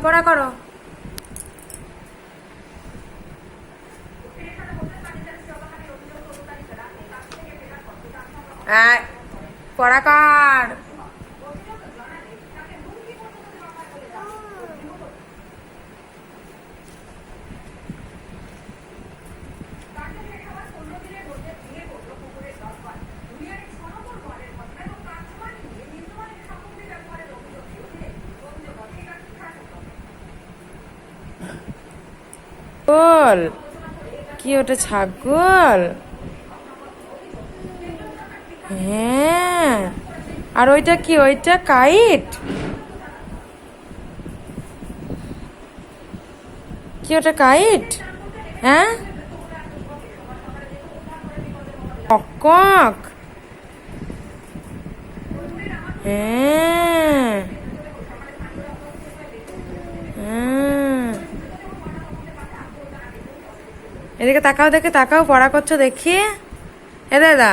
পড়া করো। পড়া কর। ছাগল? কি ওটা ছাগল? হ্যাঁ। আর ওইটা কি? ওইটা কাইট? কি ওটা কাইট? হ্যাঁ, কক। হ্যাঁ হ্যাঁ। এদিকে তাকাও, দেখে তাকাও, পড়া করছো দেখি। এ দাদা।